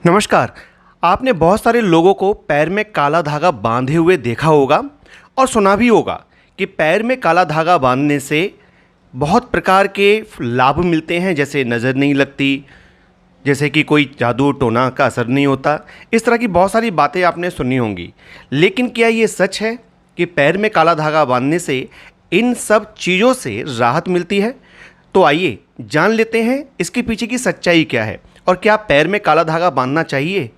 नमस्कार। आपने बहुत सारे लोगों को पैर में काला धागा बांधे हुए देखा होगा और सुना भी होगा कि पैर में काला धागा बांधने से बहुत प्रकार के लाभ मिलते हैं, जैसे नज़र नहीं लगती, जैसे कि कोई जादू टोना का असर नहीं होता। इस तरह की बहुत सारी बातें आपने सुनी होंगी। लेकिन क्या ये सच है कि पैर में काला धागा बांधने से इन सब चीज़ों से राहत मिलती है? तो आइए जान लेते हैं इसके पीछे की सच्चाई क्या है और क्या पैर में काला धागा बांधना चाहिए,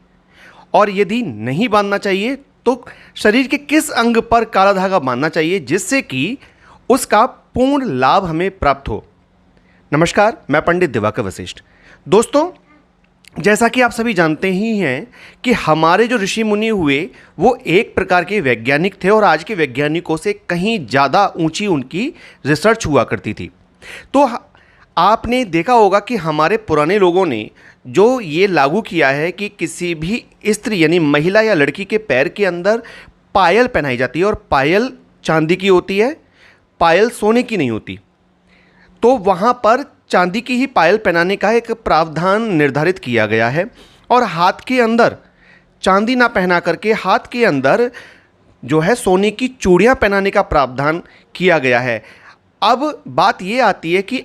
और यदि नहीं बांधना चाहिए तो शरीर के किस अंग पर काला धागा बांधना चाहिए जिससे कि उसका पूर्ण लाभ हमें प्राप्त हो। नमस्कार, मैं पंडित दिवाकर वशिष्ठ। दोस्तों, जैसा कि आप सभी जानते ही हैं कि हमारे जो ऋषि मुनि हुए वो एक प्रकार के वैज्ञानिक थे और आज के वैज्ञानिकों से कहीं ज़्यादा ऊंची उनकी रिसर्च हुआ करती थी। तो आपने देखा होगा कि हमारे पुराने लोगों ने जो ये लागू किया है कि किसी भी स्त्री यानी महिला या लड़की के पैर के अंदर पायल पहनाई जाती है, और पायल चांदी की होती है, पायल सोने की नहीं होती। तो वहाँ पर चांदी की ही पायल पहनाने का एक प्रावधान निर्धारित किया गया है, और हाथ के अंदर चांदी ना पहना करके हाथ के अंदर जो है सोने की चूड़ियाँ पहनाने का प्रावधान किया गया है। अब बात ये आती है कि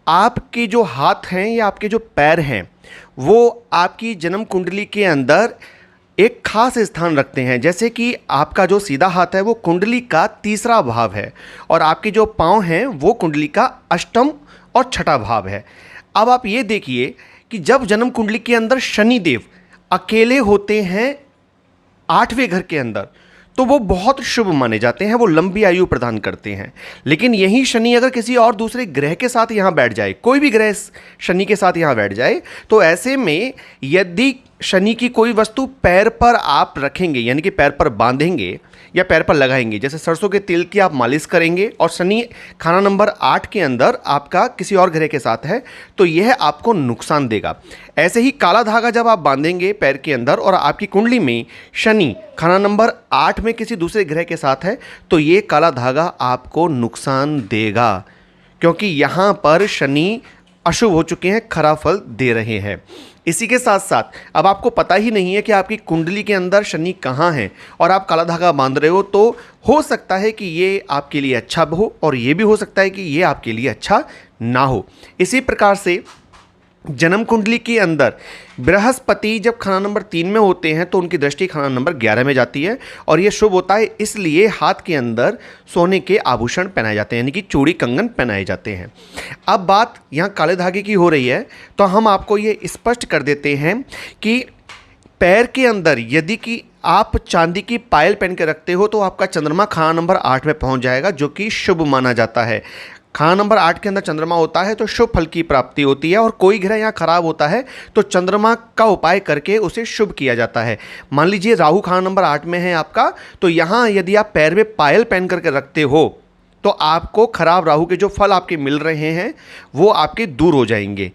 आपके जो हाथ हैं या आपके जो पैर हैं वो आपकी जन्म कुंडली के अंदर एक खास स्थान रखते हैं। जैसे कि आपका जो सीधा हाथ है वो कुंडली का तीसरा भाव है, और आपके जो पाँव हैं वो कुंडली का अष्टम और छठा भाव है। अब आप ये देखिए कि जब जन्म कुंडली के अंदर शनि देव अकेले होते हैं 8वें घर के अंदर, तो वो बहुत शुभ माने जाते हैं, वो लंबी आयु प्रदान करते हैं। लेकिन यही शनि अगर किसी और दूसरे ग्रह के साथ यहाँ बैठ जाए, कोई भी ग्रह शनि के साथ यहाँ बैठ जाए, तो ऐसे में यदि शनि की कोई वस्तु पैर पर आप रखेंगे यानी कि पैर पर बांधेंगे या पैर पर लगाएंगे, जैसे सरसों के तेल की आप मालिश करेंगे और शनि खाना नंबर 8 के अंदर आपका किसी और ग्रह के साथ है, तो यह आपको नुकसान देगा। ऐसे ही काला धागा जब आप बांधेंगे पैर के अंदर और आपकी कुंडली में शनि खाना नंबर 8 में किसी दूसरे ग्रह के साथ है, तो ये काला धागा आपको नुकसान देगा, क्योंकि यहाँ पर शनि अशुभ हो चुके हैं, खराब फल दे रहे हैं। इसी के साथ साथ अब आपको पता ही नहीं है कि आपकी कुंडली के अंदर शनि कहाँ है और आप काला धागा बांध रहे हो, तो हो सकता है कि ये आपके लिए अच्छा हो और ये भी हो सकता है कि ये आपके लिए अच्छा ना हो। इसी प्रकार से जन्म कुंडली के अंदर बृहस्पति जब खाना नंबर 3 में होते हैं तो उनकी दृष्टि खाना नंबर 11 में जाती है, और ये शुभ होता है, इसलिए हाथ के अंदर सोने के आभूषण पहनाए जाते हैं यानी कि चूड़ी कंगन पहनाए जाते हैं। अब बात यहाँ काले धागे की हो रही है, तो हम आपको ये स्पष्ट कर देते हैं कि पैर के अंदर यदि कि आप चांदी की पायल पहन के रखते हो तो आपका चंद्रमा खाना नंबर 8 में पहुँच जाएगा, जो कि शुभ माना जाता है। खाना नंबर 8 के अंदर चंद्रमा होता है तो शुभ फल की प्राप्ति होती है, और कोई ग्रह यहाँ खराब होता है तो चंद्रमा का उपाय करके उसे शुभ किया जाता है। मान लीजिए राहु खाना नंबर 8 में है आपका, तो यहाँ यदि आप पैर में पायल पहन करके रखते हो तो आपको खराब राहु के जो फल आपके मिल रहे हैं वो आपके दूर हो जाएंगे,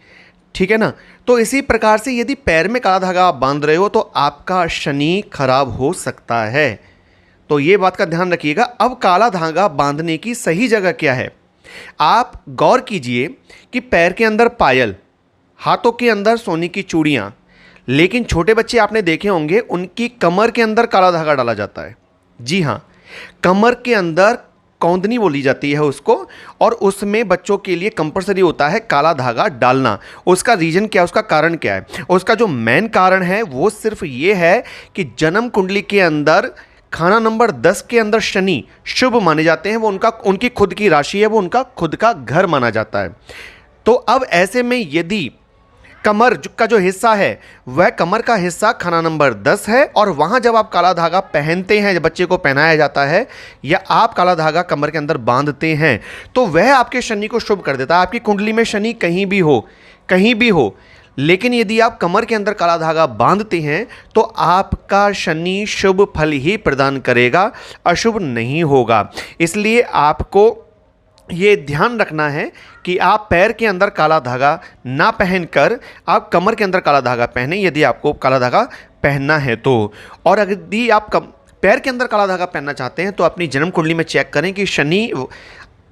ठीक है ना। तो इसी प्रकार से यदि पैर में काला धागा आप बांध रहे हो तो आपका शनि खराब हो सकता है, तो ये बात का ध्यान रखिएगा। अब काला धागा बांधने की सही जगह क्या है, आप गौर कीजिए कि पैर के अंदर पायल, हाथों के अंदर सोने की चूड़ियाँ, लेकिन छोटे बच्चे आपने देखे होंगे उनकी कमर के अंदर काला धागा डाला जाता है। जी हाँ, कमर के अंदर कौंदनी बोली जाती है उसको, और उसमें बच्चों के लिए कंपलसरी होता है काला धागा डालना। उसका रीज़न क्या है, उसका कारण क्या है? उसका जो मेन कारण है वो सिर्फ ये है कि जन्म कुंडली के अंदर खाना नंबर 10 के अंदर शनि शुभ माने जाते हैं, वो उनकी खुद की राशि है, वो उनका खुद का घर माना जाता है। तो अब ऐसे में यदि कमर का जो हिस्सा है वह कमर का हिस्सा खाना नंबर 10 है, और वहाँ जब आप काला धागा पहनते हैं, जब बच्चे को पहनाया जाता है या आप काला धागा कमर के अंदर बांधते हैं, तो वह आपके शनि को शुभ कर देता है। आपकी कुंडली में शनि कहीं भी हो, लेकिन यदि आप कमर के अंदर काला धागा बांधते हैं तो आपका शनि शुभ फल ही प्रदान करेगा, अशुभ नहीं होगा। इसलिए आपको ये ध्यान रखना है कि आप पैर के अंदर काला धागा ना पहनकर आप कमर के अंदर काला धागा पहने, यदि आपको काला धागा पहनना है तो। और यदि आप पैर के अंदर काला धागा पहनना चाहते हैं तो अपनी जन्म कुंडली में चेक करें कि शनि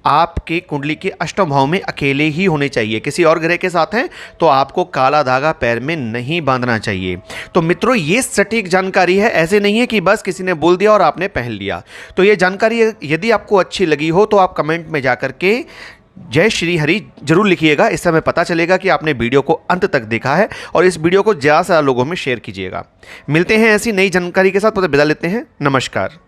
आपके कुंडली के अष्टम भाव में अकेले ही होने चाहिए। किसी और ग्रह के साथ हैं तो आपको काला धागा पैर में नहीं बांधना चाहिए। तो मित्रों, ये सटीक जानकारी है, ऐसे नहीं है कि बस किसी ने बोल दिया और आपने पहन लिया। तो ये जानकारी यदि आपको अच्छी लगी हो तो आप कमेंट में जा करके जय श्री हरि जरूर लिखिएगा। इससे हमें पता चलेगा कि आपने वीडियो को अंत तक देखा है, और इस वीडियो को ज़्यादा से ज़्यादा लोगों में शेयर कीजिएगा। मिलते हैं ऐसी नई जानकारी के साथ, तो विदा लेते हैं। नमस्कार।